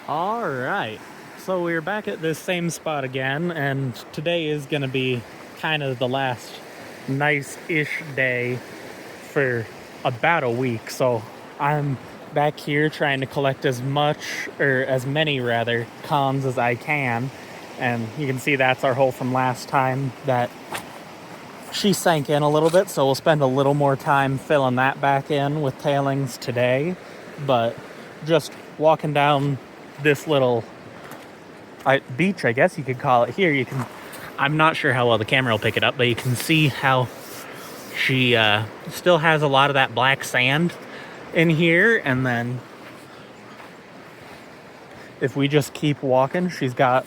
All right, so we're back at this same spot again, and today is going to be kind of the last nice-ish day for about a week. So I'm back here trying to collect as much, or as many rather, cons as I can. And you can see that's our hole from last time that she sank in a little bit, so we'll spend a little more time filling that back in with tailings today. But just walking down this little beach, I guess you could call it here, I'm not sure how well the camera will pick it up, but you can see how she still has a lot of that black sand in here. And then if we just keep walking, she's got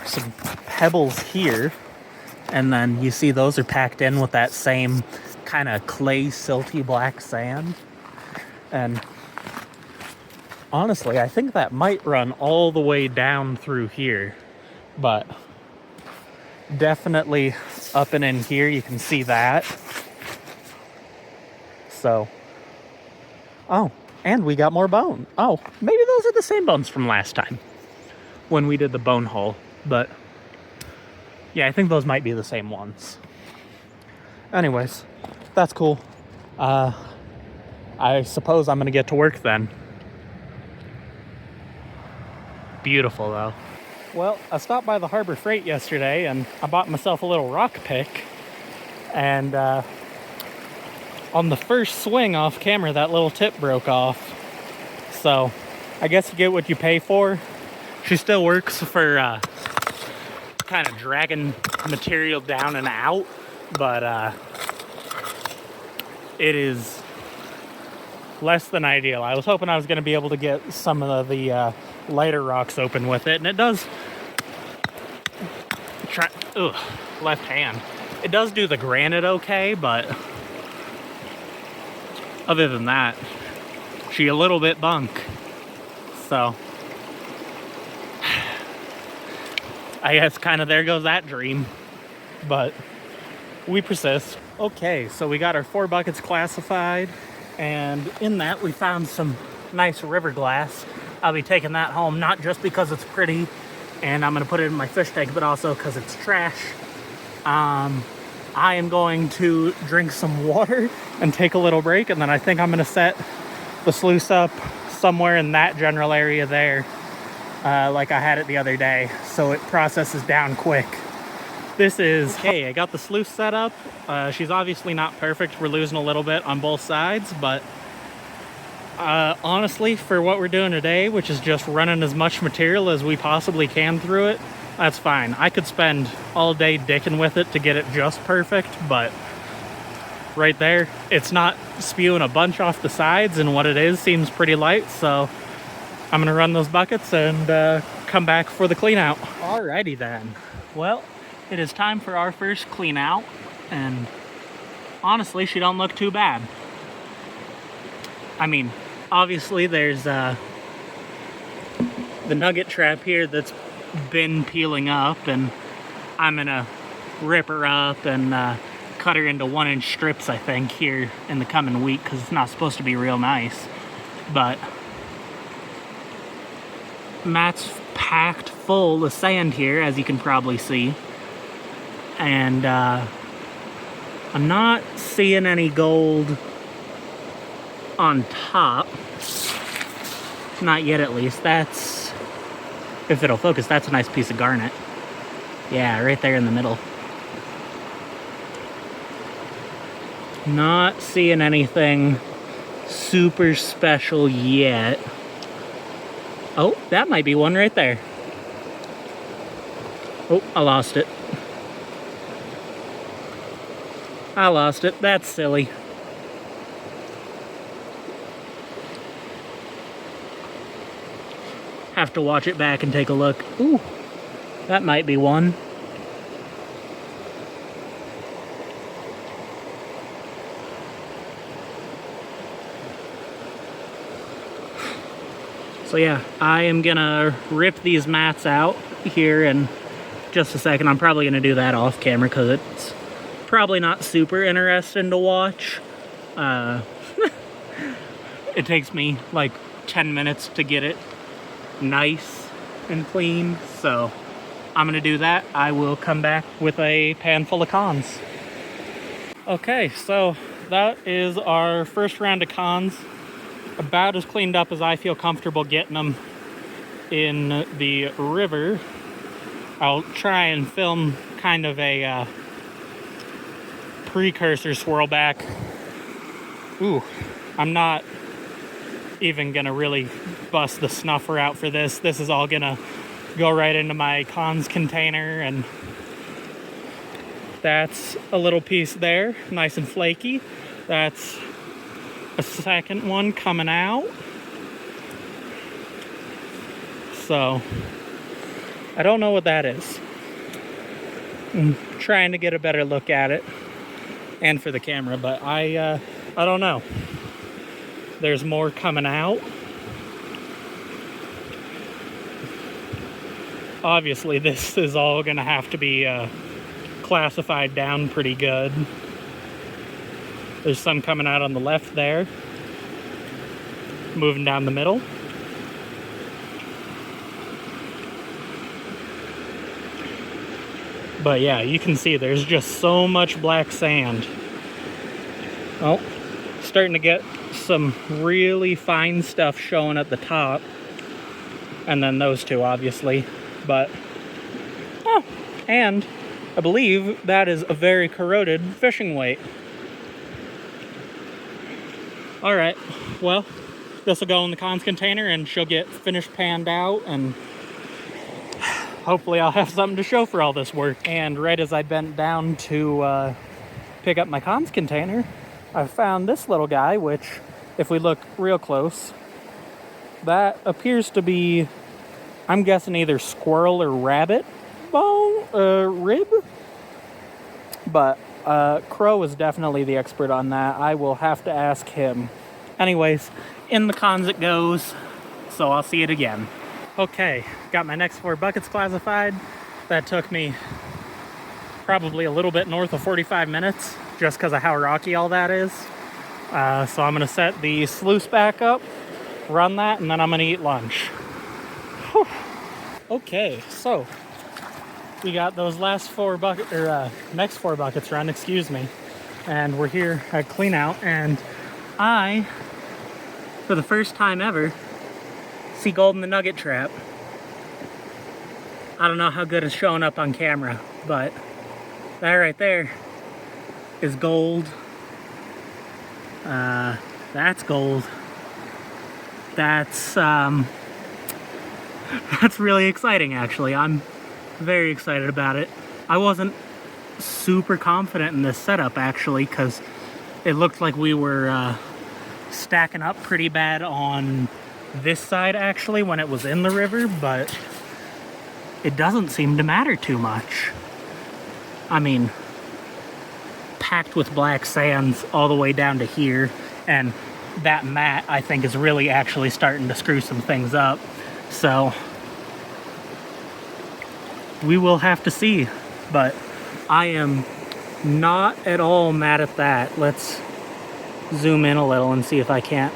some pebbles here, and then you see those are packed in with that same kind of clay silty black sand. And honestly, I think that might run all the way down through here, but definitely up and in here, you can see that. So, oh, and we got more bone. Oh, maybe those are the same bones from last time when we did the bone hole, but yeah, I think those might be the same ones. Anyways, that's cool. I suppose I'm gonna get to work then. Beautiful though. Well, I stopped by the Harbor Freight yesterday and I bought myself a little rock pick, and on the first swing off camera, that little tip broke off. So I guess you get what you pay for. She still works for kind of dragging material down and out, but it is less than ideal. I was hoping I was going to be able to get some of the lighter rocks open with it, and it does left hand. It does do the granite okay, but other than that, she a little bit bunk. So I guess kind of there goes that dream, but we persist. Okay, so we got our 4 buckets classified, and in that we found some nice river glass. I'll be taking that home, not just because it's pretty and I'm gonna put it in my fish tank, but also because it's trash. I am going to drink some water and take a little break, and then I think I'm gonna set the sluice up somewhere in that general area there, like I had it the other day, so it processes down quick. Hey, I got the sluice set up. She's obviously not perfect. We're losing a little bit on both sides, but honestly, for what we're doing today, which is just running as much material as we possibly can through it, that's fine. I could spend all day dicking with it to get it just perfect, but right there, it's not spewing a bunch off the sides, and what it is seems pretty light, so I'm gonna run those buckets and come back for the clean out. Alrighty then. Well, it is time for our first clean out, and honestly, she don't look too bad. I mean, obviously there's the nugget trap here that's been peeling up, and I'm gonna rip her up and cut her into 1-inch strips, I think, here in the coming week, because it's not supposed to be real nice. But Matt's packed full of sand here, as you can probably see, and I'm not seeing any gold on top, not yet at least. That's, if it'll focus, that's a nice piece of garnet. Yeah, right there in the middle. Not seeing anything super special yet. Oh, that might be one right there. Oh, I lost it. That's silly. Have to watch it back and take a look. Ooh, that might be one. So yeah, I am gonna rip these mats out here in just a second. I'm probably gonna do that off camera because it's probably not super interesting to watch. It takes me like 10 minutes to get it nice and clean, so I'm gonna do that. I will come back with a pan full of cons. Okay, so that is our first round of cons. About as cleaned up as I feel comfortable getting them in the river. I'll try and film kind of a precursor swirl back. Ooh, I'm not even gonna really bust the snuffer out for this. This is all gonna go right into my cons container, and that's a little piece there, nice and flaky. That's a second one coming out. So I don't know what that is. I'm trying to get a better look at it and for the camera, but I don't know. There's more coming out. Obviously, this is all gonna have to be classified down pretty good. There's some coming out on the left there, moving down the middle. But yeah, you can see there's just so much black sand. Oh, starting to get some really fine stuff showing at the top. And then those two, obviously. But, oh, and I believe that is a very corroded fishing weight. Alright, well, this will go in the cons container and she'll get finished panned out, and hopefully I'll have something to show for all this work. And right as I bent down to pick up my cons container, I found this little guy, which, if we look real close, that appears to be, I'm guessing, either squirrel or rabbit bone, rib. But Crow is definitely the expert on that. I will have to ask him. Anyways, in the cons it goes, so I'll see it again. Okay, got my next 4 buckets classified. That took me probably a little bit north of 45 minutes, just because of how rocky all that is. So I'm gonna set the sluice back up, run that, and then I'm gonna eat lunch. Whew. Okay, so we got those last 4 buckets, or next 4 buckets run, excuse me. And we're here at clean out, and I, for the first time ever, see gold in the nugget trap. I don't know how good it's showing up on camera, but that right there is gold. That's gold. That's really exciting, actually. I'm very excited about it. I wasn't super confident in this setup, actually, because it looked like we were stacking up pretty bad on this side, actually, when it was in the river, but it doesn't seem to matter too much. I mean, packed with black sands all the way down to here, and that mat, I think, is really actually starting to screw some things up. So we will have to see, but I am not at all mad at that. Let's zoom in a little and see if I can't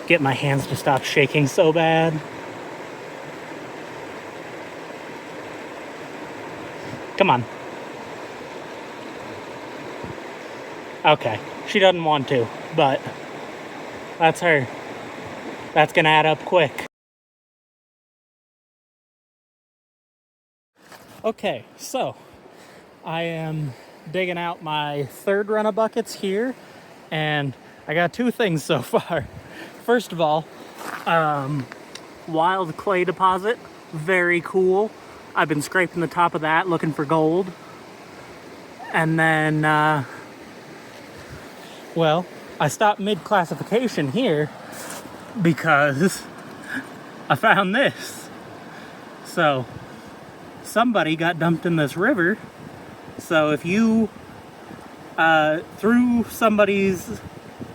get my hands to stop shaking so bad. Come on. Okay, she doesn't want to, but that's her. That's gonna add up quick. Okay, so I am digging out my 3rd run of buckets here, and I got 2 things so far. First of all, wild clay deposit, very cool. I've been scraping the top of that looking for gold. And then, well, I stopped mid-classification here because I found this. So somebody got dumped in this river. So if you threw somebody's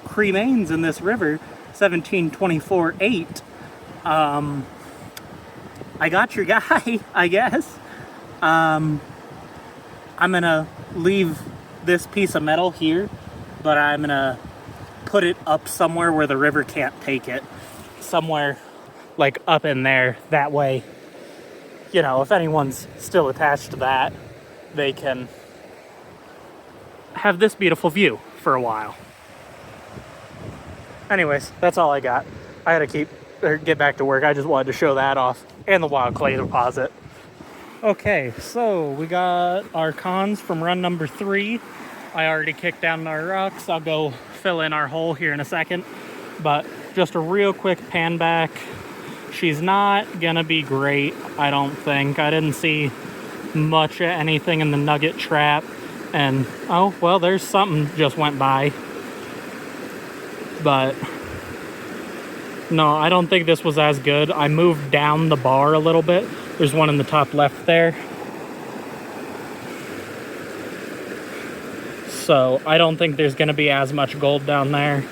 cremains in this river, 1724-8, I got your guy, I guess. I'm gonna leave this piece of metal here, but I'm gonna put it up somewhere where the river can't take it. somewhere like up in there. That way, you know, if anyone's still attached to that, they can have this beautiful view for a while. Anyways, that's all I got. I had to get back to work. I just wanted to show that off, and the wild clay deposit. Okay, so we got our cons from run number 3. I already kicked down our rocks. I'll go fill in our hole here in a second. But just a real quick pan back. She's not gonna be great, I don't think. I didn't see much of anything in the nugget trap. And, oh, well, there's something just went by. But no, I don't think this was as good. I moved down the bar a little bit. There's one in the top left there. So I don't think there's going to be as much gold down there.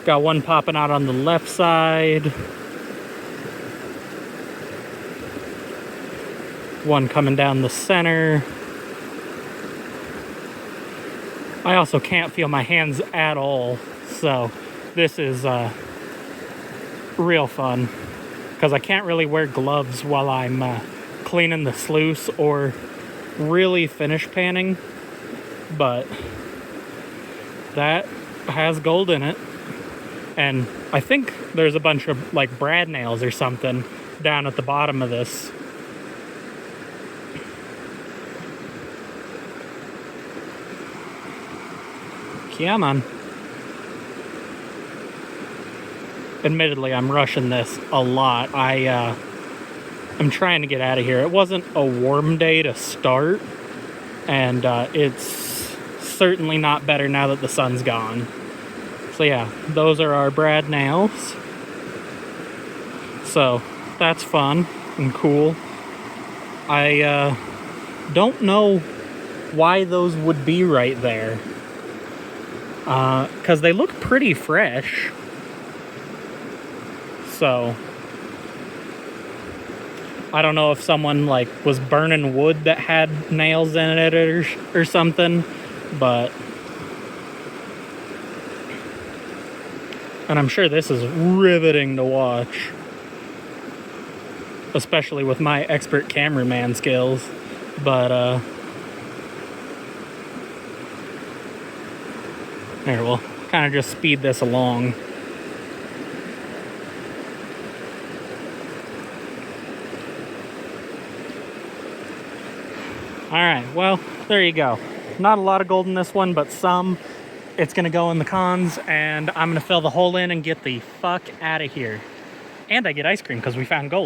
Got one popping out on the left side. One coming down the center. I also can't feel my hands at all. So this is real fun. Because I can't really wear gloves while I'm cleaning the sluice or really finish panning. But that has gold in it. And I think there's a bunch of like brad nails or something down at the bottom of this. Come on. Admittedly, I'm rushing this a lot. I'm trying to get out of here. It wasn't a warm day to start, and it's certainly not better now that the sun's gone. So yeah, those are our brad nails. So that's fun and cool. I don't know why those would be right there. Because they look pretty fresh. So I don't know if someone like was burning wood that had nails in it or something, but and I'm sure this is riveting to watch, especially with my expert cameraman skills. But here, we'll kind of just speed this along. Alright, well, there you go. Not a lot of gold in this one, but some. It's going to go in the cons, and I'm going to fill the hole in and get the fuck out of here. And I get ice cream because we found gold.